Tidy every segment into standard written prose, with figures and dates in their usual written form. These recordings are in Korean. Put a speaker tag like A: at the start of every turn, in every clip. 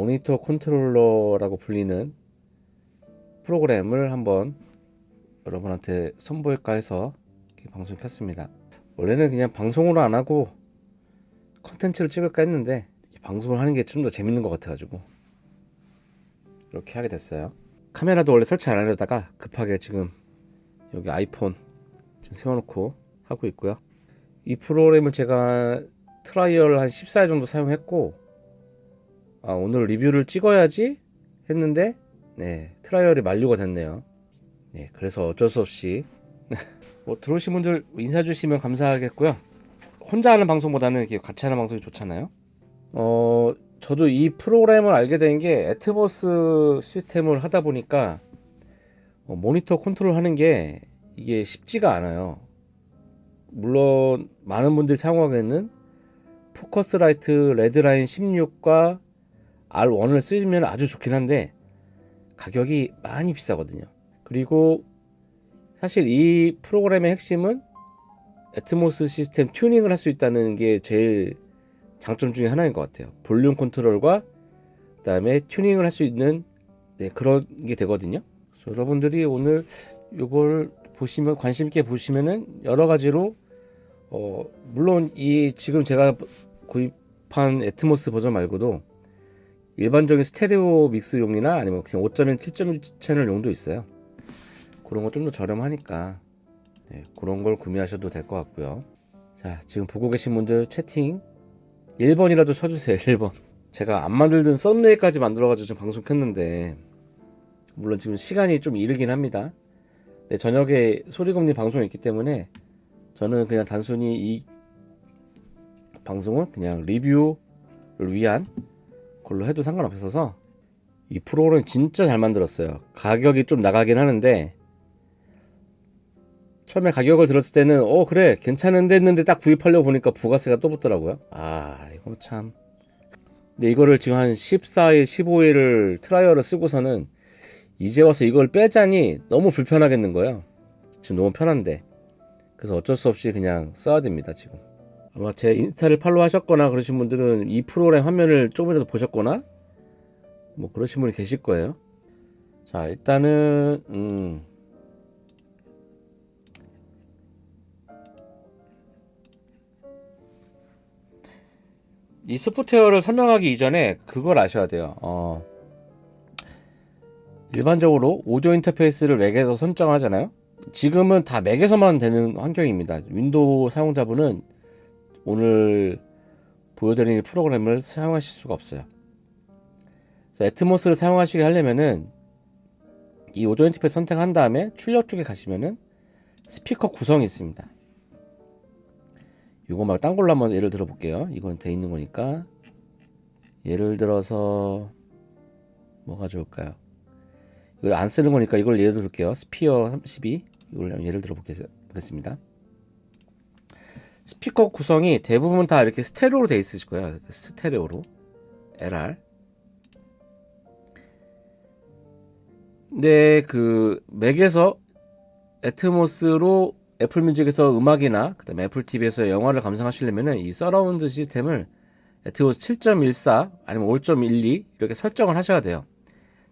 A: 모니터 컨트롤러라고 불리는 프로그램을 한번 여러분한테 선보일까 해서 이렇게 방송 켰습니다. 원래는 그냥 방송으로 안 하고 컨텐츠를 찍을까 했는데 방송을 하는 게 좀 더 재밌는 것 같아가지고 이렇게 하게 됐어요. 카메라도 원래 설치 안 하려다가 급하게 지금 여기 아이폰 지금 세워놓고 하고 있고요. 이 프로그램을 제가 트라이얼 한 14일 정도 사용했고, 오늘 리뷰를 찍어야지 했는데 트라이얼이 만료가 됐네요. 그래서 어쩔 수 없이 뭐 들어오신 분들 인사 주시면 감사하겠고요. 혼자 하는 방송보다는 이렇게 같이 하는 방송이 좋잖아요. 저도 이 프로그램을 알게 된 게 애트모스 시스템을 하다 보니까 모니터 컨트롤 하는 게 이게 쉽지가 않아요. 물론 많은 분들이 사용하겠는 포커스라이트 레드라인 16과 R1을 쓰면 아주 좋긴 한데 가격이 많이 비싸거든요. 그리고 사실 이 프로그램의 핵심은 애트모스 시스템 튜닝을 할 수 있다는 게 제일 장점 중에 하나인 것 같아요. 볼륨 컨트롤과 그 다음에 튜닝을 할 수 있는 그런 게 되거든요. 그래서 여러분들이 오늘 이걸 보시면 관심 있게 보시면은 여러 가지로 물론 이 지금 제가 구입한 애트모스 버전 말고도 일반적인 스테레오 믹스용이나 아니면 그냥 5.1, 7.1 채널 용도 있어요. 그런 거 좀 더 저렴하니까 그런 걸 구매하셔도 될 것 같고요. 자, 지금 보고 계신 분들 채팅 1번이라도 쳐주세요. 1번. 제가 안 만들던 썸네일까지 만들어가지고 지금 방송 켰는데 물론 지금 시간이 좀 이르긴 합니다. 저녁에 소리금리 방송이 있기 때문에 저는 그냥 단순히 이 방송은 그냥 리뷰를 위한 걸로 해도 상관없어서 이 프로그램 진짜 잘 만들었어요. 가격이 좀 나가긴 하는데 처음에 가격을 들었을 때는 그래 괜찮은데 했는데 딱 구입하려고 보니까 부가세가 또 붙더라고요. 이거 참. 근데 이거를 지금 한 14일 15일을 트라이얼을 쓰고서는 이제 와서 이걸 빼자니 너무 불편하겠는 거예요. 지금 너무 편한데 그래서 어쩔 수 없이 그냥 써야 됩니다. 지금 아마 제 인스타를 팔로우 하셨거나 그러신 분들은 이 프로그램 화면을 조금이라도 보셨거나 뭐 그러신 분이 계실 거예요. 자, 일단은 이 소프트웨어를 설명하기 이전에 그걸 아셔야 돼요. 일반적으로 오디오 인터페이스를 맥에서 설정하잖아요. 지금은 다 맥에서만 되는 환경입니다. 윈도우 사용자분은 오늘 보여드리는 프로그램을 사용하실 수가 없어요. 그래서 애트모스를 사용하시게 하려면은 이 오디오 인터페이스 선택한 다음에 출력 쪽에 가시면은 스피커 구성이 있습니다. 이거 말고 딴 걸로 한번 예를 들어 볼게요. 이건 돼 있는 거니까 예를 들어서 뭐가 좋을까요? 이걸 안 쓰는 거니까 이걸 예를 들을게요. 스피어 32 이걸 예를 들어 보겠습니다. 스피커 구성이 대부분 다 이렇게 스테레오로 돼 있으실 거예요. 스테레오로 LR. 근데 그 맥에서 애트모스로 애플 뮤직에서 음악이나 그다음에 애플 TV에서 영화를 감상하시려면은 이 서라운드 시스템을 애트모스 7.14 아니면 5.12 이렇게 설정을 하셔야 돼요.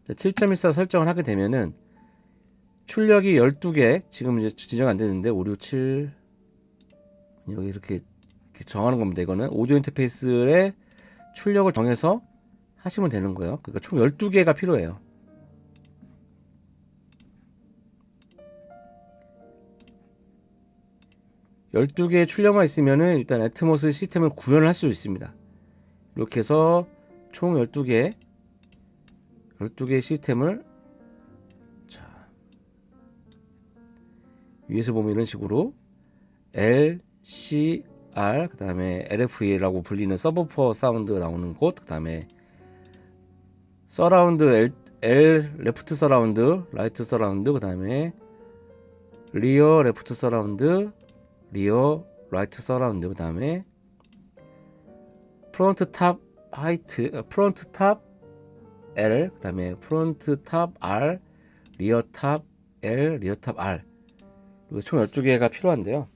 A: 7.14 설정을 하게 되면은 출력이 12개 지금 이제 지정 안 되는데 5, 6, 7 여기 이렇게 정하는 겁니다. 이거는 오디오 인터페이스의 출력을 정해서 하시면 되는 거예요. 그러니까 총 12개가 필요해요. 12개의 출력만 있으면은 일단 애트모스 시스템을 구현을 할 수 있습니다. 이렇게 해서 총 12개의 시스템을 자, 위에서 보면 이런 식으로 L, C, R 그 다음에 LFE라고 불리는 서브퍼 사운드가 나오는 곳, 그 다음에 서라운드 L 레프트 서라운드, 라이트 서라운드, 그 다음에 리어 레프트 서라운드, 리어 라이트 서라운드, 그 다음에 프론트 탑 하이트, 프론트 탑 L, 그 다음에 프론트 탑 R, 리어 탑 L, 리어 탑 R. 총 12개가 필요한데요.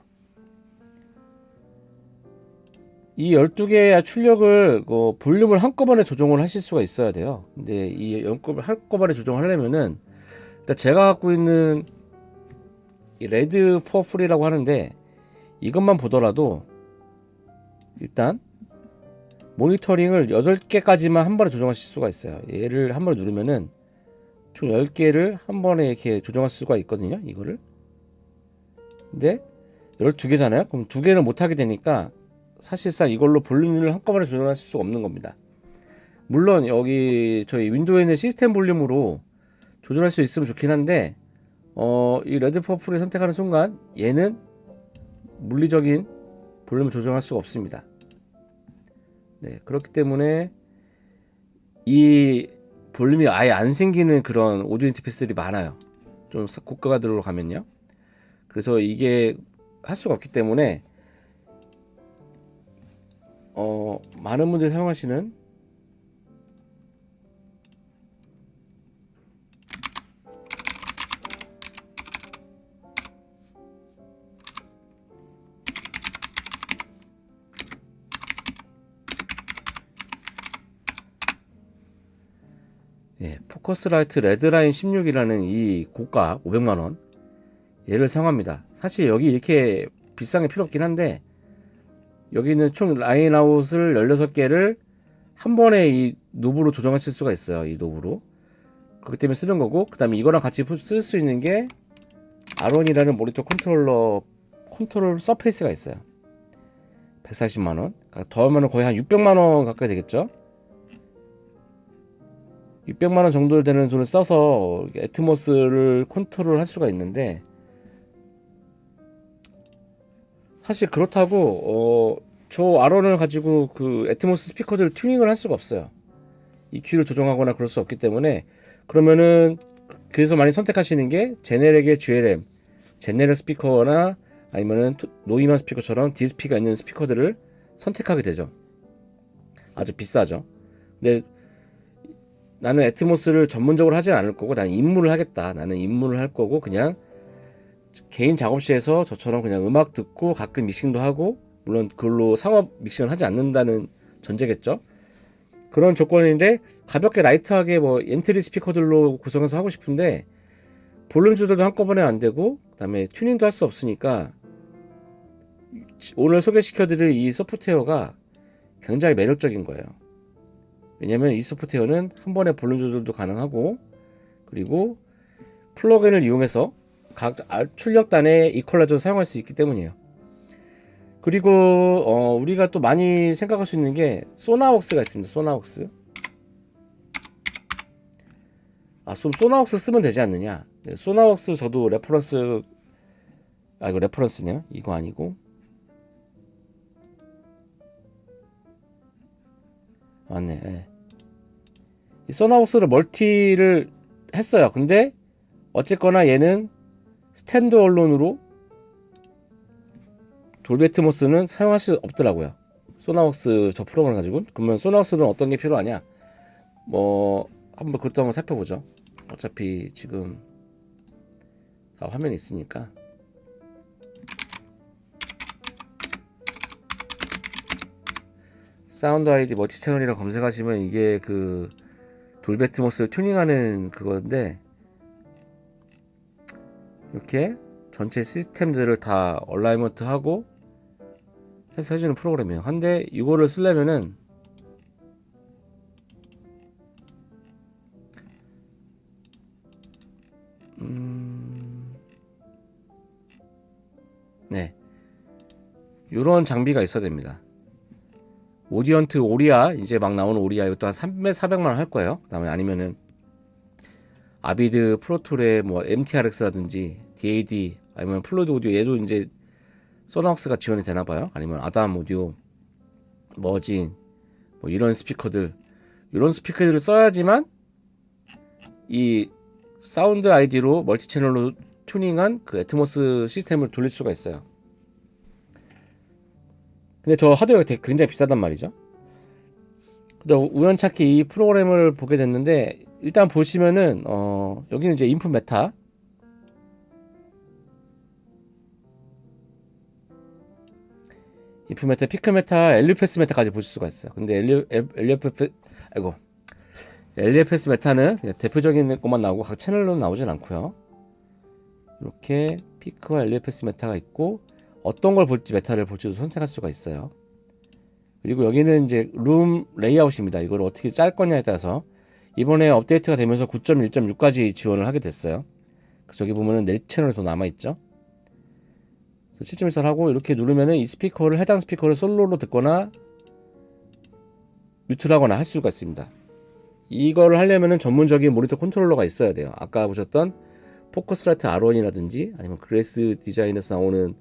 A: 이 12개의 출력을 볼륨을 한꺼번에 조정을 하실 수가 있어야 돼요. 근데 이 한꺼번에 조정하려면은 일단 제가 갖고 있는 이 레드 퍼플이라고 하는데 이것만 보더라도 일단 모니터링을 8개까지만 한 번에 조정하실 수가 있어요. 얘를 한 번에 누르면은 총 10개를 한 번에 이렇게 조정할 수가 있거든요. 이거를. 근데 12개잖아요. 그럼 2개는 못 하게 되니까 사실상 이걸로 볼륨을 한꺼번에 조정하실 수가 없는 겁니다. 물론 여기 저희 윈도우에 있는 시스템 볼륨으로 조절할 수 있으면 좋긴 한데 이 레드 퍼플을 선택하는 순간 얘는 물리적인 볼륨을 조정할 수가 없습니다. 네, 그렇기 때문에 이 볼륨이 아예 안 생기는 그런 오디오 인터페이스들이 많아요. 좀 고가들로 가면요. 그래서 이게 할 수가 없기 때문에 많은 분들이 사용하시는 포커스라이트 레드라인 16이라는 이 고가 500만원 얘를 사용합니다. 사실 여기 이렇게 비싼 게 필요 없긴 한데 여기는 총 라인아웃을 16개를 한 번에 이 노브로 조정하실 수가 있어요. 이 노브로. 그렇기 때문에 쓰는 거고, 그 다음에 이거랑 같이 쓸 수 있는 게 R1이라는 모니터 컨트롤 서페이스가 있어요. 140만원. 그러니까 더하면 거의 한 600만원 가까이 되겠죠. 600만원 정도 되는 돈을 써서 애트모스를 컨트롤 할 수가 있는데, 사실 그렇다고 저 R1을 가지고 그 애트모스 스피커들을 튜닝을 할 수가 없어요. EQ를 조정하거나 그럴 수 없기 때문에. 그러면은 그래서 많이 선택하시는 게 제네렉의 GLM, 제네렉 스피커나 아니면은 노이만 스피커처럼 DSP가 있는 스피커들을 선택하게 되죠. 아주 비싸죠. 근데 나는 애트모스를 전문적으로 하진 않을 거고 나는 입문을 하겠다. 나는 입문을 할 거고 그냥 개인 작업실에서 저처럼 그냥 음악 듣고 가끔 믹싱도 하고, 물론 그걸로 상업 믹싱을 하지 않는다는 전제겠죠. 그런 조건인데 가볍게 라이트하게 뭐 엔트리 스피커들로 구성해서 하고 싶은데 볼륨 조절도 한꺼번에 안 되고 그다음에 튜닝도 할 수 없으니까 오늘 소개시켜드릴 이 소프트웨어가 굉장히 매력적인 거예요. 왜냐면 이 소프트웨어는 한 번에 볼륨 조절도 가능하고, 그리고 플러그인을 이용해서 각 출력단의 이퀄라이저를 사용할 수 있기 때문이에요. 그리고 우리가 또 많이 생각할 수 있는 게 소나웍스가 있습니다. 소나웍스. 소나웍스 쓰면 되지 않느냐. 소나웍스 저도 레퍼런스, 이거 레퍼런스네요. 이거 아니고. 맞네. 예. 이 소나웍스를 멀티를 했어요. 근데 어쨌거나 얘는 스탠드 언론으로 돌비 애트모스는 사용할 수 없더라고요. 소나웍스 저 프로그램을 가지고. 그러면 소나웍스는 어떤 게 필요하냐? 뭐 한번 그것도 한번 살펴보죠. 어차피 지금 다 화면이 있으니까. 사운드 아이디 멀티 채널이라고 검색하시면 이게 그 돌비 애트모스를 튜닝하는 그건데, 이렇게 전체 시스템들을 다 얼라이먼트 하고 해서 해주는 프로그램이에요. 근데 이거를 쓰려면은 네, 요런 장비가 있어야 됩니다. 오디언트 오리아, 이제 막 나오는 오리아, 이것도 한 300~400만원 할 거예요. 그 다음에 아니면은 아비드 프로툴의 뭐 MTRX라든지 DAD, 아니면 플루이드 오디오, 얘도 이제 소나웍스가 지원이 되나봐요. 아니면 아담 오디오, 머진, 뭐 이런 스피커들을 써야지만 이 사운드 아이디로 멀티 채널로 튜닝한 그 애트모스 시스템을 돌릴 수가 있어요. 근데 저 하드웨어가 굉장히 비싸단 말이죠. 근데 우연찮게 이 프로그램을 보게 됐는데, 일단 보시면은 여기는 이제 인풋 메타, 인풋 메타, 피크 메타, LFS 메타까지 보실 수가 있어요. 근데 LFS 메타는 그냥 대표적인 것만 나오고 각 채널로 나오진 않고요. 이렇게 피크와 LFS 메타가 있고 어떤 걸 볼지 메타를 볼지도 선택할 수가 있어요. 그리고 여기는 이제 룸 레이아웃입니다. 이걸 어떻게 짤 거냐에 따라서 이번에 업데이트가 되면서 9.1.6까지 지원을 하게 됐어요. 그래서 여기 보면은 4채널이 더 남아있죠. 7.14를 하고 이렇게 누르면은 이 스피커를 해당 스피커를 솔로로 듣거나 뮤트를 하거나 할 수가 있습니다. 이거를 하려면은 전문적인 모니터 컨트롤러가 있어야 돼요. 아까 보셨던 포커스라이트 R1이라든지 아니면 그레이스 디자인에서 나오는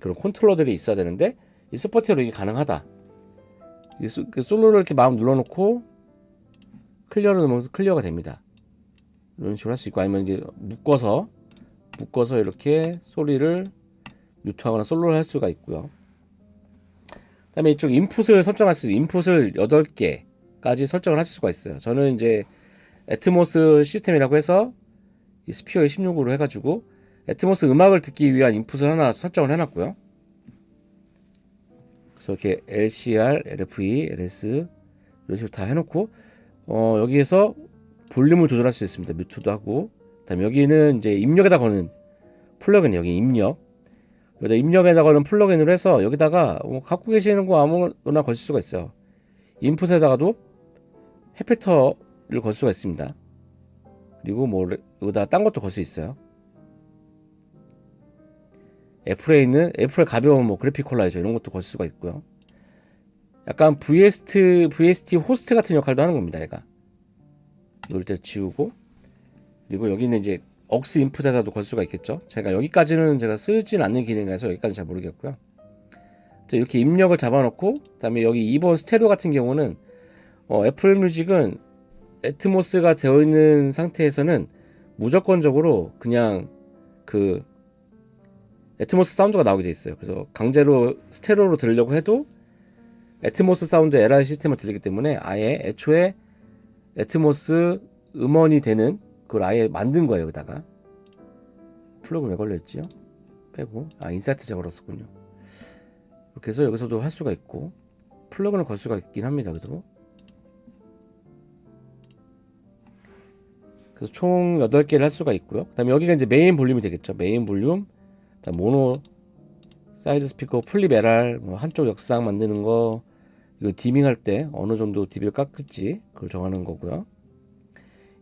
A: 그런 컨트롤러들이 있어야 되는데 이 서포트로 이게 가능하다. 솔로를 이렇게 마음 눌러놓고 클리어를 누르면 클리어가 됩니다. 이런 식으로 할 수 있고 아니면 이제 묶어서 이렇게 소리를 뮤트하거나 솔로를 할 수가 있고요. 그 다음에 이쪽 인풋을 설정할 수 있어요. 인풋을 8개까지 설정을 할 수가 있어요. 저는 이제 애트모스 시스템이라고 해서 이 스피어에 16으로 해가지고 애트모스 음악을 듣기 위한 인풋을 하나 설정을 해놨고요. 그래서 이렇게 LCR, LFE, LS 이런 식으로 다 해놓고 여기에서 볼륨을 조절할 수 있습니다. 뮤트도 하고 그다음에 여기는 이제 입력에다 거는 플러그인 여기 여기다 입력에다 거는 플러그인으로 해서 여기다가 갖고 계시는 거 아무거나 걸 수가 있어요. 인풋에다가도 해피터를 걸 수가 있습니다. 그리고 뭐 여기다 딴 것도 걸 수 있어요. 애플에 가벼운 뭐 그래픽 콜라이저 이런 것도 걸 수가 있고요. 약간 VST 호스트 같은 역할도 하는 겁니다. 얘가 이럴 때 지우고 그리고 여기는 이제 억스 인풋에다도 걸 수가 있겠죠. 제가 여기까지는 제가 쓰진 않는 기능이라서 여기까지 잘 모르겠고요. 이렇게 입력을 잡아놓고 그다음에 여기 2번 스테레오 같은 경우는 애플 뮤직은 애트모스가 되어 있는 상태에서는 무조건적으로 그냥 그 애트모스 사운드가 나오게 돼 있어요. 그래서 강제로 스테레오로 들으려고 해도 애트모스 사운드 LR 시스템을 들리기 때문에 아예 애초에 애트모스 음원이 되는 그걸 아예 만든 거예요. 여기다가 플러그 왜 걸려있지요? 빼고 인사이트 적어놨었군요. 이렇게 해서 여기서도 할 수가 있고 플러그는 걸 수가 있긴 합니다. 그래도 그래서 총 8개를 할 수가 있고요. 그 다음에 여기가 이제 메인 볼륨이 되겠죠. 메인 볼륨, 그다음 모노, 사이드 스피커, 플립 LR, 뭐 한쪽 역상 만드는 거, 이거 디밍 할 때 어느 정도 dB를 깎을지 그걸 정하는 거고요.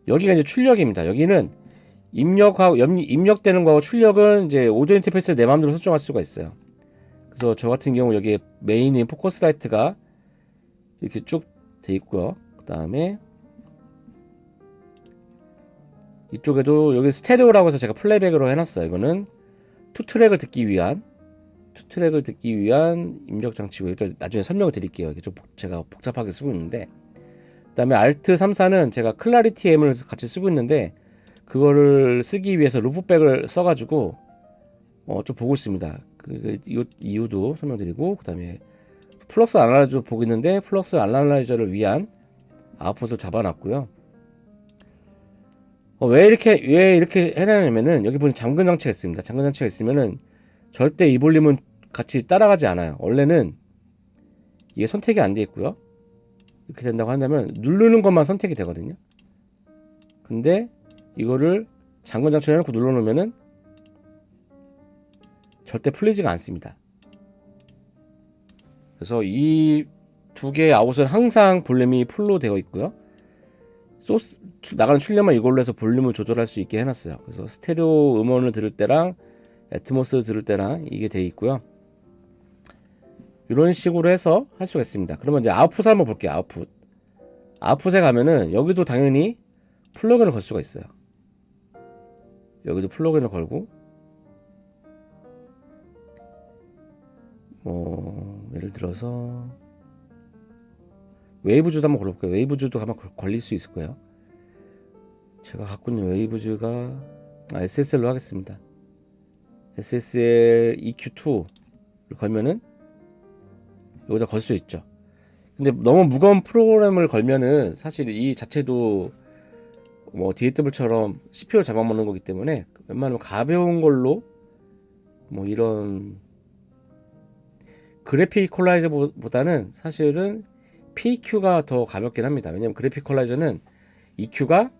A: 여기가 이제 출력입니다. 여기는 입력되는 거하고 출력은 이제 오디오 인터페이스를 내 마음대로 설정할 수가 있어요. 그래서 저 같은 경우 여기에 메인인 포커스라이트가 이렇게 쭉 돼 있고요. 그 다음에 이쪽에도 여기 스테레오라고 해서 제가 플레이백으로 해놨어요. 이거는 투 트랙을 듣기 위한 입력 장치고 일단 나중에 설명을 드릴게요. 이게 좀 제가 복잡하게 쓰고 있는데 그 다음에 Alt 34는 제가 클라리티 M을 같이 쓰고 있는데 그거를 쓰기 위해서 루프백을 써가지고 좀 보고 있습니다. 이 이유도 설명드리고 그 다음에 플럭스 아날라이저 보고 있는데 플럭스 아날라이저를 위한 아웃풋을 잡아놨고요. 왜 이렇게 해놨냐면은 여기 보면 잠금 장치가 있습니다. 잠금 장치가 있으면은 절대 이 볼륨은 같이 따라가지 않아요. 원래는 이게 선택이 안 돼 있고요. 이렇게 된다고 한다면 누르는 것만 선택이 되거든요. 근데 이거를 잠금 장치를 해놓고 눌러놓으면은 절대 풀리지가 않습니다. 그래서 이 두 개의 아웃은 항상 볼륨이 풀로 되어 있고요. 나가는 출력만 이걸로 해서 볼륨을 조절할 수 있게 해놨어요. 그래서 스테레오 음원을 들을 때랑 애트모스 들을 때랑 이게 되어 있고요. 이런 식으로 해서 할 수가 있습니다. 그러면 이제 아웃풋을 한번 볼게요. 아웃풋에 가면은 여기도 당연히 플러그인을 걸 수가 있어요. 여기도 플러그인을 걸고 뭐 예를 들어서 웨이브즈도 한번 걸어볼게요. 웨이브즈도 아마 걸릴 수 있을 거예요. 제가 갖고 있는 웨이브즈가 SSL로 하겠습니다. SSL EQ2를 걸면은 여기다 걸 수 있죠. 근데 너무 무거운 프로그램을 걸면은 사실 이 자체도 뭐 DAW처럼 CPU를 잡아먹는 거기 때문에 웬만하면 가벼운 걸로 뭐 이런 그래픽 이퀄라이저보다는 사실은 PQ가 더 가볍긴 합니다. 왜냐면 그래픽 이퀄라이저는 EQ가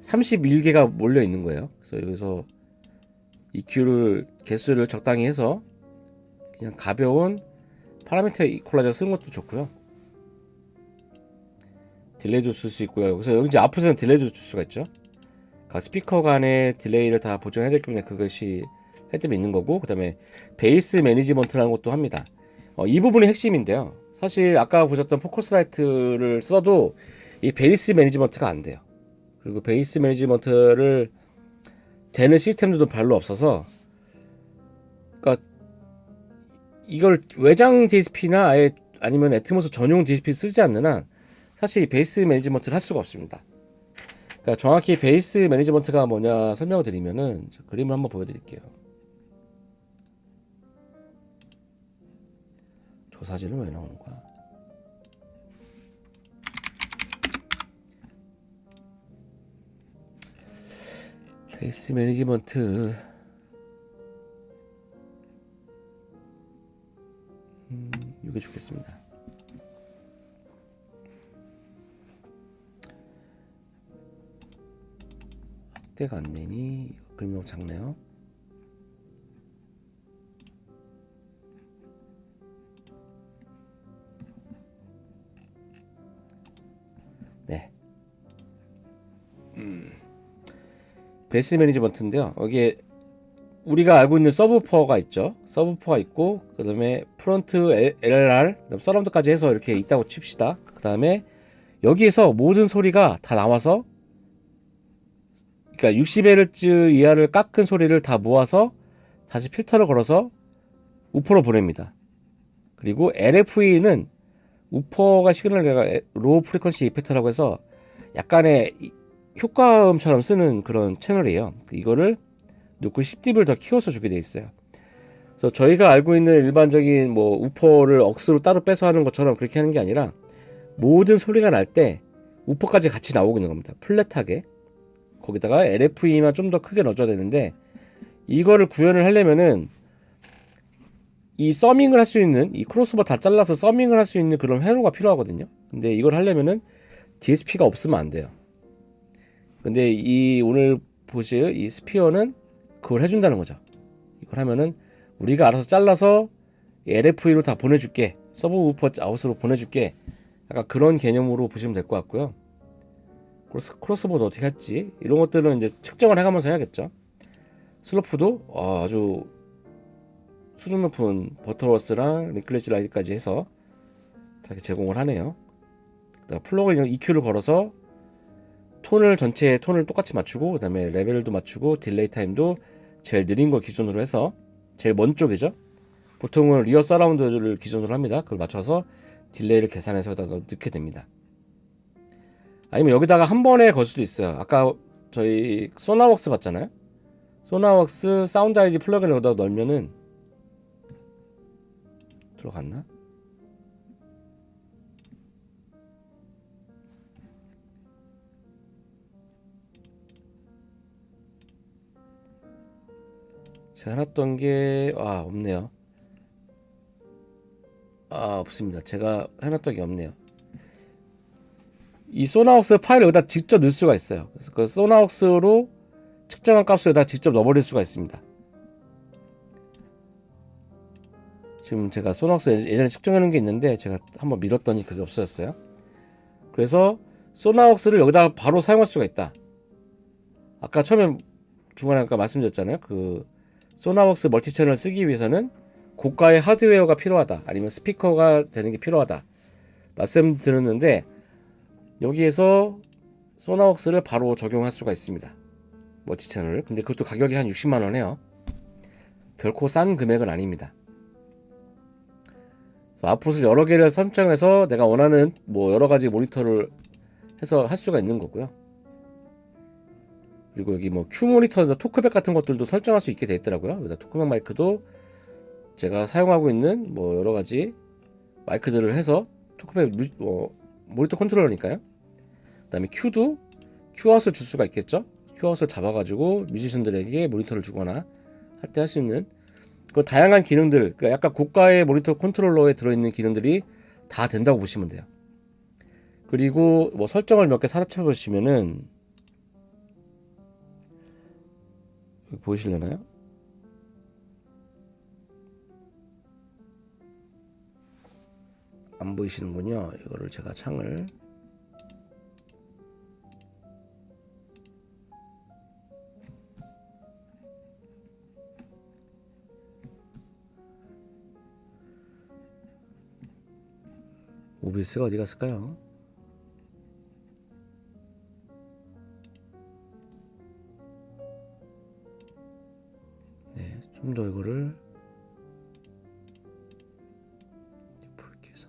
A: 31개가 몰려 있는 거예요. 그래서 여기서 EQ를 개수를 적당히 해서 그냥 가벼운 파라미터 이퀄라이저 쓰는 것도 좋고요. 딜레이도 줄 수 있고요. 그래서 여기 이제 앞으로는 딜레이도 줄 수가 있죠. 각 스피커 간의 딜레이를 다 보정해야 되기 때문에 그것이 헤드에 있는 거고, 그 다음에 베이스 매니지먼트라는 것도 합니다. 이 부분이 핵심인데요. 사실 아까 보셨던 포커스라이트를 써도 이 베이스 매니지먼트가 안 돼요. 그리고 베이스 매니지먼트를 되는 시스템들도 별로 없어서, 그러니까 이걸 외장 DSP나 아니면 애트모스 전용 DSP 쓰지 않는 한 사실 이 베이스 매니지먼트를 할 수가 없습니다. 그러니까 정확히 베이스 매니지먼트가 뭐냐 설명을 드리면은 그림을 한번 보여드릴게요. 저 사진은 왜 나오는 거야? 베이스 매니지먼트 이게 좋겠습니다. 확대가 안 되니 그림이 너무 작네요. 네. 베이스 매니지먼트인데요. 여기에 우리가 알고 있는 서브우퍼가 있죠. 서브우퍼가 있고, 그 다음에 프론트 LR, 그다음 서라운드까지 해서 이렇게 있다고 칩시다. 그 다음에 여기에서 모든 소리가 다 나와서, 그러니까 60Hz 이하를 깎은 소리를 다 모아서 다시 필터를 걸어서 우퍼로 보냅니다. 그리고 LFE는 우퍼가 시그널 로우 프리퀀시 이펙터라고 해서 약간의 효과음처럼 쓰는 그런 채널이에요. 이거를 놓고 10dB를 더 키워서 주게 돼 있어요. 그래서 저희가 알고 있는 일반적인 뭐 우퍼를 억스로 따로 빼서 하는 것처럼 그렇게 하는 게 아니라 모든 소리가 날 때 우퍼까지 같이 나오고 있는 겁니다. 플랫하게. 거기다가 LFE만 좀 더 크게 넣어줘야 되는데, 이거를 구현을 하려면은 이 서밍을 할 수 있는, 이 크로스버 다 잘라서 서밍을 할 수 있는 그런 회로가 필요하거든요. 근데 이걸 하려면은 DSP가 없으면 안 돼요. 근데 이 오늘 보실 이 스피어는 그걸 해준다는 거죠. 이걸 하면은 우리가 알아서 잘라서 LFE로 다 보내줄게, 서브우퍼 아웃으로 보내줄게, 약간 그런 개념으로 보시면 될 것 같고요. 크로스보드 어떻게 할지 이런 것들은 이제 측정을 해가면서 해야겠죠. 슬로프도 아주 수준 높은 버터워스랑 리클래지 라이트까지 해서 이렇게 제공을 하네요. 플러그인 EQ를 걸어서 톤을 전체 톤을 똑같이 맞추고, 그 다음에 레벨도 맞추고, 딜레이 타임도 제일 느린 거 기준으로 해서 제일 먼 쪽이죠. 보통은 리어 서라운드를 기준으로 합니다. 그걸 맞춰서 딜레이를 계산해서 여기다 넣게 됩니다. 아니면 여기다가 한 번에 걸 수도 있어요. 아까 저희 소나웍스 봤잖아요. 소나웍스 사운드 아이디 플러그인을 여기다 넣으면은 들어갔나? 제가 해놨던 게 없네요. 없습니다. 제가 해놨던 게 없네요. 이 소나웍스 파일을 여기다 직접 넣을 수가 있어요. 그래서 그 소나웍스로 측정한 값을 여기다 직접 넣어버릴 수가 있습니다. 지금 제가 소나웍스 예전에 측정해놓은 게 있는데 제가 한번 밀었더니 그게 없어졌어요. 그래서 소나웍스를 여기다 바로 사용할 수가 있다. 아까 처음에 중간에 아까 말씀드렸잖아요. 그 소나웍스 멀티채널을 쓰기 위해서는 고가의 하드웨어가 필요하다, 아니면 스피커가 되는 게 필요하다 말씀드렸는데, 여기에서 소나웍스를 바로 적용할 수가 있습니다. 멀티채널을. 근데 그것도 가격이 한 60만원 해요. 결코 싼 금액은 아닙니다. 아웃풋을 여러 개를 선정해서 내가 원하는 뭐 여러 가지 모니터를 해서 할 수가 있는 거고요. 그리고 여기 뭐 Q 모니터나 토크백 같은 것들도 설정할 수 있게 돼 있더라고요. 여기다 토크백 마이크도 제가 사용하고 있는 뭐 여러 가지 마이크들을 해서, 토크백 모니터 컨트롤러니까요. 그다음에 Q도 Q아웃을 줄 수가 있겠죠. Q아웃을 잡아가지고 뮤지션들에게 모니터를 주거나 할 때 할 수 있는 그 다양한 기능들, 그러니까 약간 고가의 모니터 컨트롤러에 들어있는 기능들이 다 된다고 보시면 돼요. 그리고 뭐 설정을 몇 개 살펴보시면은 보이시려나요? 안 보이시는군요. 이거를 제가 창을 OBS가 어디 갔을까요? 네, 좀 더 이거를 이렇게 해서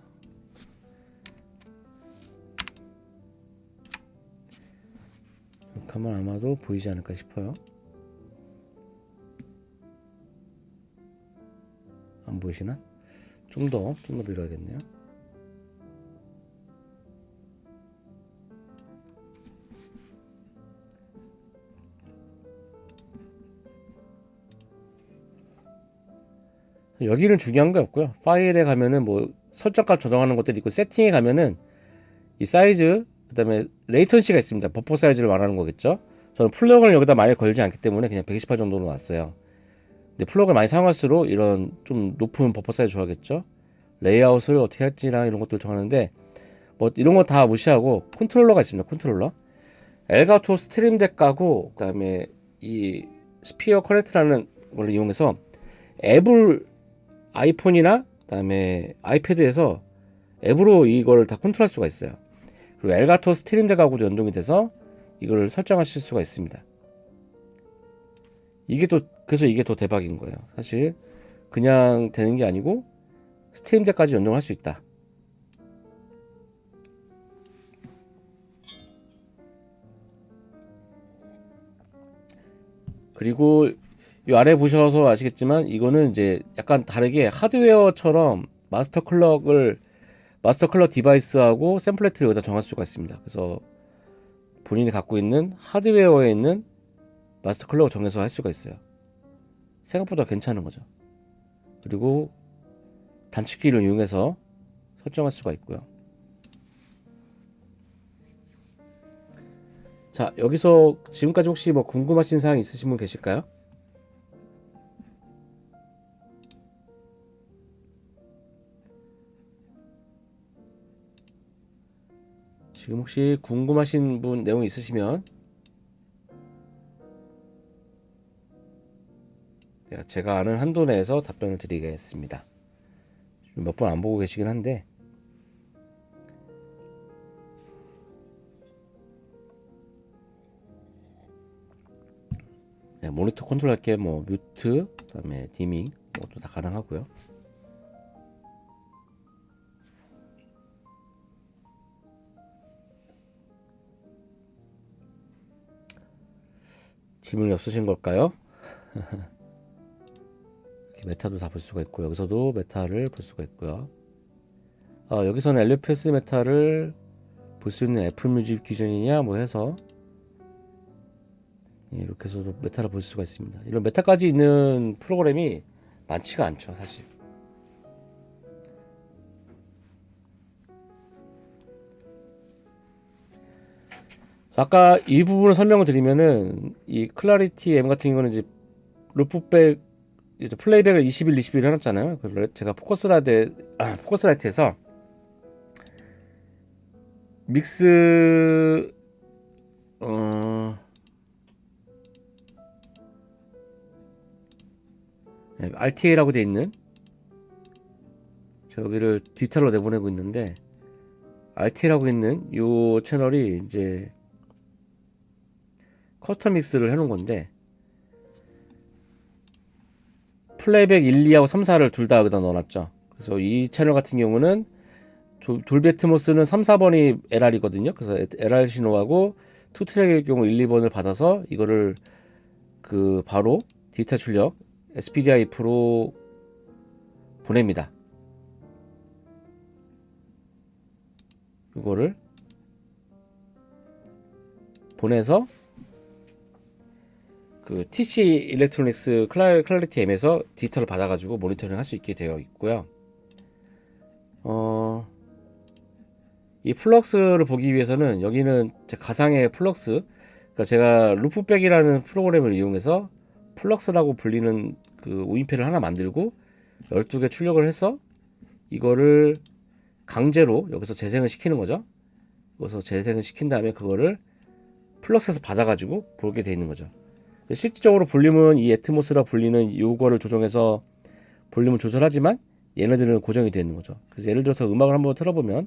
A: 이렇게 하면 아마도 보이지 않을까 싶어요. 안 보이시나? 좀 더 밀어야겠네요. 여기는 중요한 게 없고요. 파일에 가면은 뭐 설정값 조정하는 것들이 있고, 세팅에 가면은 이 사이즈, 그다음에 레이턴시가 있습니다. 버퍼 사이즈를 말하는 거겠죠. 저는 플러그를 여기다 많이 걸지 않기 때문에 그냥 128 정도로 놨어요. 근데 플러그를 많이 사용할수록 이런 좀 높은 버퍼 사이즈 좋아하겠죠. 레이아웃을 어떻게 할지랑 이런 것들 정하는데, 뭐 이런 거 다 무시하고 컨트롤러가 있습니다. 컨트롤러. 엘가토 스트림 덱하고 그다음에 이 스피어 커넥트라는 걸 이용해서 앱을 아이폰이나 그다음에 아이패드에서 앱으로 이걸 다 컨트롤할 수가 있어요. 그리고 엘가토 스트림 덱하고도 연동이 돼서 이걸 설정하실 수가 있습니다. 그래서 이게 더 대박인 거예요. 사실 그냥 되는 게 아니고 스트림 덱까지 연동할 수 있다. 그리고 이 아래 보셔서 아시겠지만 이거는 이제 약간 다르게 하드웨어처럼 마스터 클럭 디바이스하고 샘플레트를 여기다 정할 수가 있습니다. 그래서 본인이 갖고 있는 하드웨어에 있는 마스터 클럭을 정해서 할 수가 있어요. 생각보다 괜찮은 거죠. 그리고 단축키를 이용해서 설정할 수가 있고요. 자, 여기서 지금까지 혹시 뭐 궁금하신 사항 있으신 분 계실까요? 지금 혹시 궁금하신 분 내용 있으시면 제가 아는 한도 내에서 답변을 드리겠습니다. 몇 분 안 보고 계시긴 한데, 네, 모니터 컨트롤 할 게 뭐 뮤트, 그다음에 디밍 뭐도 다 가능하고요. 질문이 없으신 걸까요? 이렇게 메타도 다 볼 수가 있고, 여기서도 메타를 볼 수가 있고요. 여기서는 LFS 메타를 볼 수 있는 애플 뮤직 기준이냐 뭐 해서 이렇게 해서도 메타를 볼 수가 있습니다. 이런 메타까지 있는 프로그램이 많지가 않죠, 사실. 아까 이 부분을 설명을 드리면은 이 클라리티 M 같은 경우는 이제 루프백 이제 플레이백을 21, 21 해놨잖아요. 그래서 제가 포커스라이트에서 믹스 RTA라고 돼 있는 저기를 디지털로 내보내고 있는데, RTA라고 있는 요 채널이 이제 커스텀 믹스를 해놓은 건데, 플레이백 1, 2하고 3, 4를 둘 다 여기다 넣어놨죠. 그래서 이 채널 같은 경우는 돌비 애트모스는 3, 4번이 LR이거든요. 그래서 LR 신호하고 투트랙의 경우 1, 2번을 받아서 이거를 그 바로 디지털 출력 SPDI 프로 보냅니다. 이거를 보내서 그 TC 일렉트로닉스 클래리티 M에서 디지털을 받아가지고 모니터링 할 수 있게 되어 있고요. 이 플럭스를 보기 위해서는 여기는 제 가상의 플럭스, 그러니까 제가 루프백이라는 프로그램을 이용해서 플럭스라고 불리는 그 우인패를 하나 만들고 12개 출력을 해서 이거를 강제로 여기서 재생을 시키는 거죠. 여기서 재생을 시킨 다음에 그거를 플럭스에서 받아가지고 보게 돼 있는 거죠. 실질적으로 볼륨은 이 애트모스라 불리는 요거를 조정해서 볼륨을 조절하지만 얘네들은 고정이 되어 있는 거죠. 그래서 예를 들어서 음악을 한번 틀어보면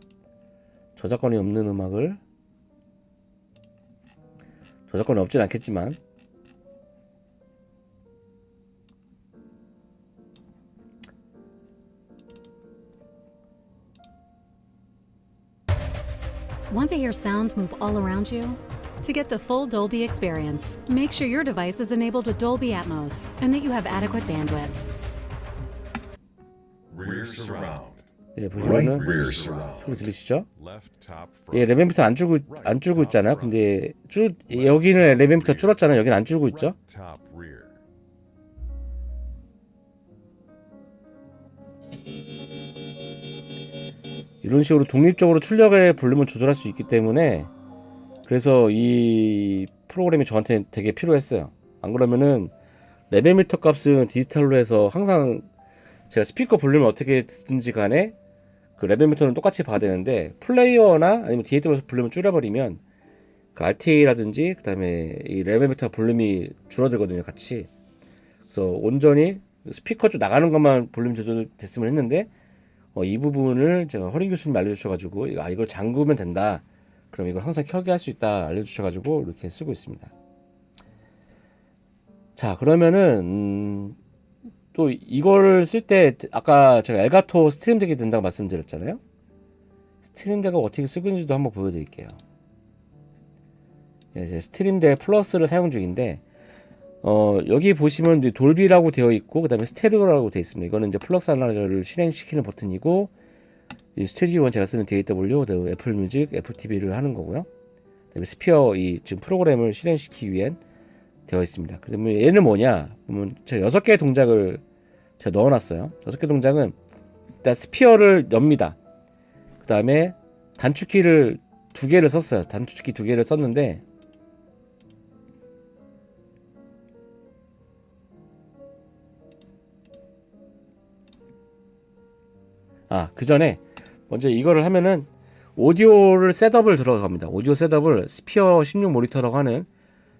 A: 저작권이 없는 음악을, 저작권이 없진 않겠지만
B: Want to hear sound move all around you? To get the full Dolby experience, make sure your device is enabled with Dolby Atmos and that you have adequate bandwidth.
C: Rear surround.
A: 예,
C: Right
A: 보시면은
C: rear surround.
A: 소리 들리시죠?
C: Left top
A: 예,
C: front.
A: 레벨부터 안 줄고 있잖아요. 근데 여기는 레벨부터 줄었잖아요. 여기는 안 줄고 있죠.
C: Right top rear.
A: 이런 식으로 독립적으로 출력의 볼륨을 조절할 수 있기 때문에 그래서 이 프로그램이 저한테 되게 필요했어요. 안 그러면은 레벨미터 값은 디지털로 해서 항상 제가 스피커 볼륨을 어떻게 듣든지 간에 그 레벨미터는 똑같이 봐야 되는데 플레이어나 아니면 DAW에서 볼륨을 줄여버리면 그 RTA라든지 그 다음에 이 레벨미터 볼륨이 줄어들거든요, 같이. 그래서 온전히 스피커 쪽 나가는 것만 볼륨 조절됐으면 했는데 이 부분을 제가 허린 교수님 알려주셔가지고 이걸 잠그면 된다. 그럼 이걸 항상 켜게 할 수 있다 알려주셔가지고 이렇게 쓰고 있습니다. 자, 그러면은 또 이거를 쓸 때 아까 제가 엘가토 스트림덱이 된다고 말씀드렸잖아요. 스트림덱을 어떻게 쓰고 있는지도 한번 보여드릴게요. 예, 이제 스트림덱 플러스를 사용 중인데 여기 보시면 돌비라고 되어 있고 그 다음에 스테레오라고 되어 있습니다. 이거는 이제 플럭스 애널라이저를 실행시키는 버튼이고 이 스튜디오 원 제가 쓰는 DAW, 그다음에 애플 뮤직, 애플 TV를 하는 거고요. 그다음에 스피어 이 지금 프로그램을 실행시키기 위한 되어 있습니다. 그러면 얘는 뭐냐? 그러면 제가 6개의 동작을 제가 넣어놨어요. 6개 동작은 일단 스피어를 엽니다. 그 다음에 단축키를 2개를 썼어요. 단축키 2개를 썼는데 그 전에 먼저 이거를 하면은 오디오를 셋업을 들어갑니다. 오디오 셋업을 스피어 16 모니터라고 하는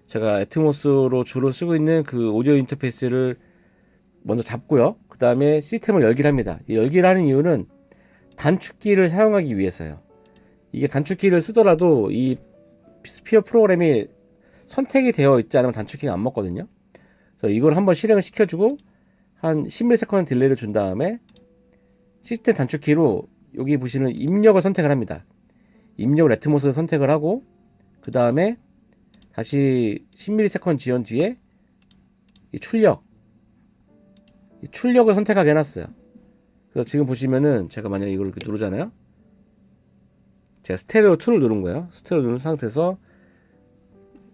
A: 제가 애트모스로 주로 쓰고 있는 그 오디오 인터페이스를 먼저 잡고요. 그 다음에 시스템을 열기를 합니다. 이 열기를 하는 이유는 단축키를 사용하기 위해서요. 이게 단축키를 쓰더라도 이 스피어 프로그램이 선택이 되어 있지 않으면 단축키가 안 먹거든요. 그래서 이걸 한번 실행을 시켜주고 한 10ms 딜레이를 준 다음에 시스템 단축키로 여기 보시는 입력을 선택을 합니다. 입력을 애트모스를 선택을 하고 그 다음에 다시 10ms 지연 뒤에 이 출력을 선택하게 해놨어요. 그래서 지금 보시면은 제가 만약에 이걸 이렇게 누르잖아요. 제가 스테레오 2를 누른 거예요. 스테레오 누른 상태에서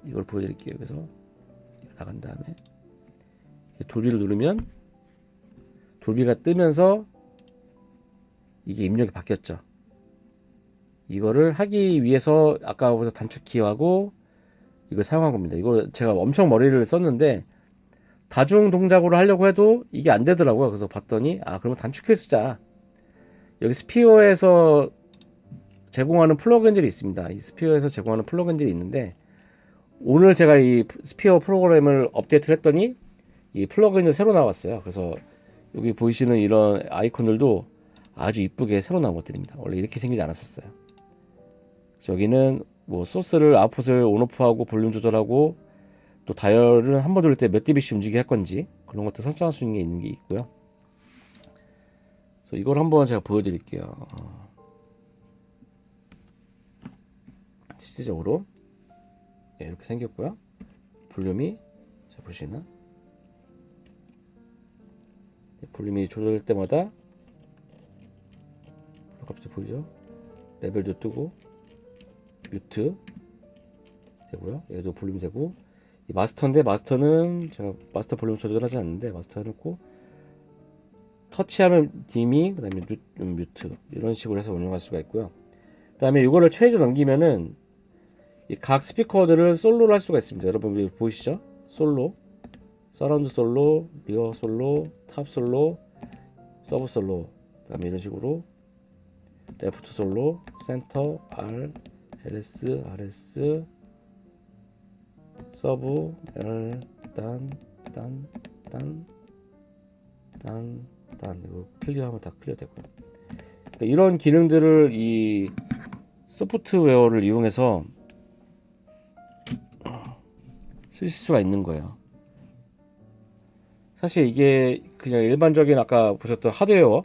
A: 이걸 보여드릴게요. 그래서 나간 다음에 돌비를 누르면 돌비가 뜨면서 이게 입력이 바뀌었죠. 이거를 하기 위해서 아까보다 단축키하고 이걸 사용한 겁니다. 이거 제가 엄청 머리를 썼는데 다중 동작으로 하려고 해도 이게 안 되더라고요. 그래서 봤더니 그러면 단축키를 쓰자. 여기 스피어에서 제공하는 플러그인들이 있습니다. 이 스피어에서 제공하는 플러그인들이 있는데 오늘 제가 이 스피어 프로그램을 업데이트를 했더니 이 플러그인이 새로 나왔어요. 그래서 여기 보이시는 이런 아이콘들도 아주 이쁘게 새로 나온 것들입니다. 원래 이렇게 생기지 않았었어요. 여기는 뭐 소스를 아웃풋을 온오프하고 볼륨 조절하고 또 다이얼을 한 번 돌릴 때 몇 dB씩 움직이게 할 건지 그런 것들 설정할 수 있는 게 있는 게 있고요. 그래서 이걸 한번 제가 보여드릴게요. 실질적으로 이렇게 생겼고요. 볼륨이 자 보시나 볼륨이 조절될 때마다 갑자기 보이죠? 레벨도 뜨고 뮤트 되고요. 얘도 볼륨 되고 이 마스터인데 마스터는 제가 마스터 볼륨 조절하지 않는데 마스터 해놓고 터치하면 디밍, 그다음에 뮤트 이런 식으로 해서 운영할 수가 있고요. 그다음에 이거를 최저 넘기면은 이 각 스피커들을 솔로로 할 수가 있습니다. 여러분 여기 보이시죠? 솔로, 서라운드 솔로, 리어 솔로, 탑 솔로, 서브 솔로, 그다음에 이런 식으로 레프트 솔로, 센터, R, LS, RS, 서브, L, 단, 이거 클리어하면 다 클리어 되고요. 그러니까 이런 기능들을 이 소프트웨어를 이용해서 쓰실 수가 있는 거예요. 사실 이게 그냥 일반적인 아까 보셨던 하드웨어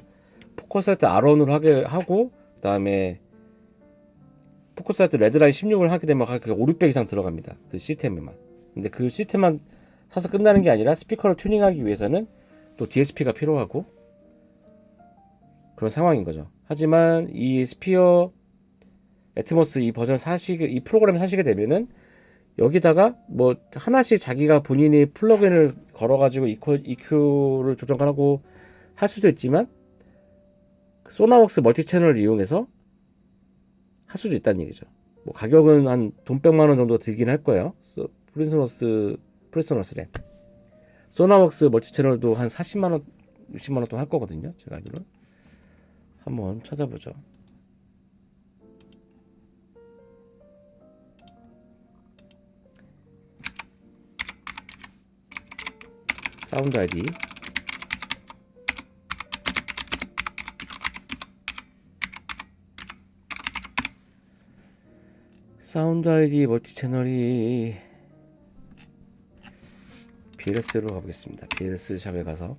A: 포커사이트 R1으로 하게 하고 그다음에 포커사이트 레드라인 16을 하게 되면 5, 600 이상 들어갑니다. 그 시스템에만. 근데 그 시스템만 사서 끝나는 게 아니라 스피커를 튜닝하기 위해서는 또 DSP가 필요하고 그런 상황인 거죠. 하지만 이 스피어 애트모스 이 버전 이 프로그램 사시게 되면은 여기다가 뭐 하나씩 자기가 본인이 플러그인을 걸어가지고 EQ를 조정하고 할 수도 있지만 소나웍스 멀티 채널을 이용해서 할 수도 있다는 얘기죠. 뭐 가격은 한 돈 100만 원 정도 들긴 할 거예요. 프리소너스래. 소나웍스 멀티 채널도 한 40만 원, 60만 원 돈 할 거거든요. 제가 알기로는. 한번 찾아보죠. 사운드 아이디. 사운드 아이디 멀티 채널이 BLS로 가보겠습니다. BLS 샵에 가서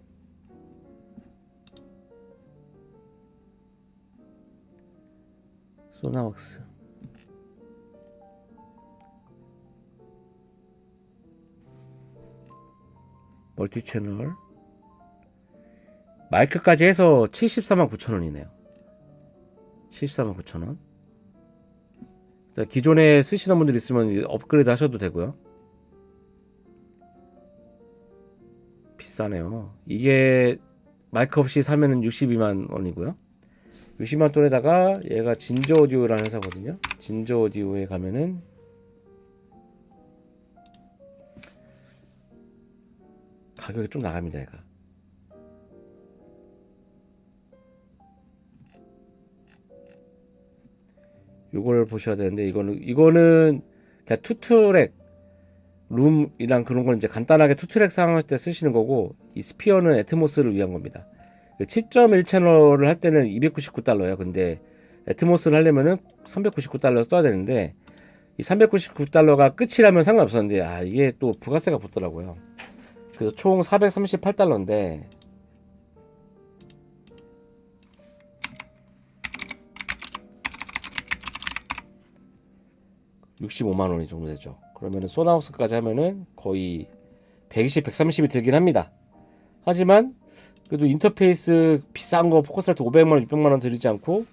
A: 소나웍스 멀티 채널 마이크까지 해서 749,000원이네요. 749,000원. 기존에 쓰시던 분들 있으면 업그레이드 하셔도 되고요. 비싸네요. 이게 마이크 없이 사면은 62만 원이고요. 60만 돈에다가 얘가 진저 오디오라는 회사거든요. 진저 오디오에 가면은 가격이 좀 나갑니다. 얘가. 요걸 보셔야 되는데 이거는 그냥 투트랙 룸이랑 그런 건 이제 간단하게 투트랙 사용할 때 쓰시는 거고 이 스피어는 애트모스를 위한 겁니다. 7.1 채널을 할 때는 299달러예요. 근데 애트모스를 하려면은 399달러 써야 되는데 이 399달러가 끝이라면 상관없었는데 이게 또 부가세가 붙더라고요. 그래서 총 438달러인데 (65만 원이) 정도 되죠. 그러면은 소나웍스까지 하면은 거의 120, 130이 들긴 합니다. 하지만 그래도 인터페이스 비싼 거 포커스라이트 500만 원, 600만 원 들이지 않고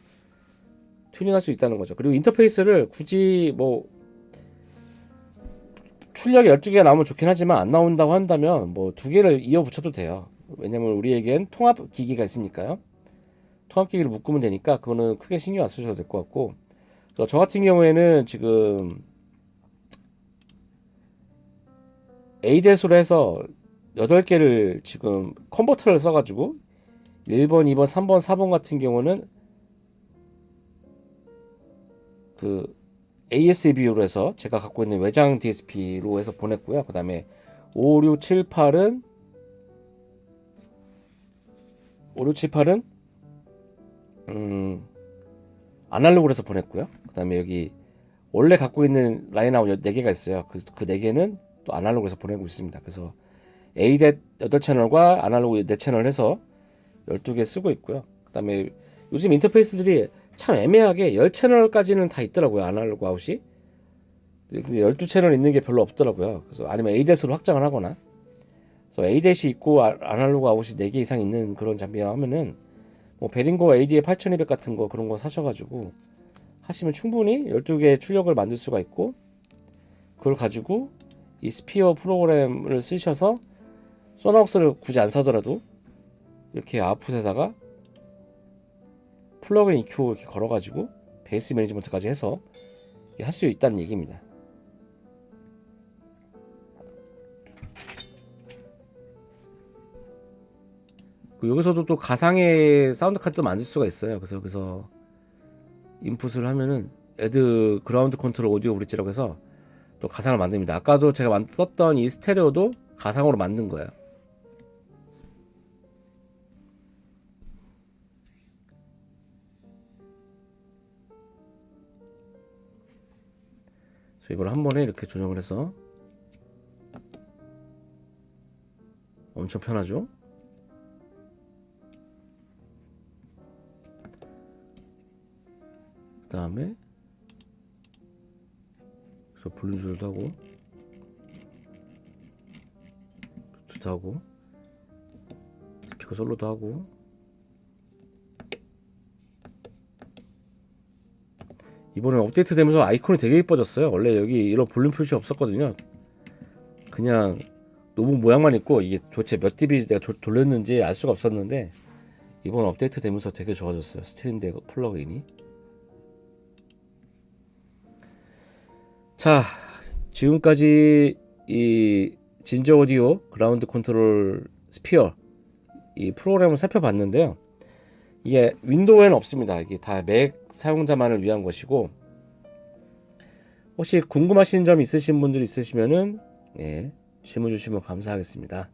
A: 튜닝할 수 있다는 거죠. 그리고 인터페이스를 굳이 뭐 출력이 12개가 나오면 좋긴 하지만 안 나온다고 한다면 뭐 2개를 이어 붙여도 돼요. 왜냐면 우리에겐 통합 기기가 있으니까요. 통합 기기를 묶으면 되니까 그거는 크게 신경 안 쓰셔도 될 것 같고, 저 같은 경우에는 지금 ADS로 해서 8개를 지금 컨버터를 써가지고 1번, 2번, 3번, 4번 같은 경우는 그 ASB로 해서 제가 갖고 있는 외장 DSP로 해서 보냈고요. 그 다음에 5, 6, 7, 8은 아날로그로 해서 보냈고요. 그 다음에 여기 원래 갖고 있는 라인아웃 4개가 있어요. 그 4개는 또 아날로그로 해서 보내고 있습니다. 그래서 ADET 8채널과 아날로그 4채널 해서 12개 쓰고 있고요. 그 다음에 요즘 인터페이스들이 참 애매하게 10채널까지는 다 있더라고요. 아날로그 아웃이. 근데 12채널 있는 게 별로 없더라고요. 그래서 아니면 ADET으로 확장을 하거나. 그래서 ADET이 있고 아날로그 아웃이 4개 이상 있는 그런 장비야 하면은 뭐 베링거 ADA 8200 같은 거 그런 거 사셔가지고 하시면 충분히 12개의 출력을 만들 수가 있고, 그걸 가지고 이 스피어 프로그램을 쓰셔서 소나웍스를 굳이 안 사더라도 이렇게 아웃풋에다가 플러그인 EQ 이렇게 걸어가지고 베이스 매니지먼트까지 해서 할 수 있다는 얘기입니다. 여기서도 또 가상의 사운드 카드도 만들 수가 있어요. 그래서 여기서 인풋을 하면은 애드 그라운드 컨트롤 오디오 브릿지라고 해서 또 가상을 만듭니다. 아까도 제가 썼던 이 스테레오도 가상으로 만든 거예요. 그래서 이걸 한 번에 이렇게 조정을 해서 엄청 편하죠? 그 다음에 그래서 볼륨 조절도 하고 뮤트도 하고 스피커 솔로도 하고 이번에 업데이트 되면서 아이콘이 되게 이뻐졌어요. 원래 여기 이런 볼륨 표시 없었거든요. 그냥 노브 모양만 있고 이게 도대체 몇 dB 내가 돌렸는지 알 수가 없었는데 이번 업데이트 되면서 되게 좋아졌어요. 스트림덱 플러그인이. 자, 지금까지 이 진저 오디오 그라운드 컨트롤 스피어 이 프로그램을 살펴봤는데요. 이게 윈도우에는 없습니다. 이게 다 맥 사용자만을 위한 것이고, 혹시 궁금하신 점 있으신 분들 있으시면은 질문 주시면 감사하겠습니다.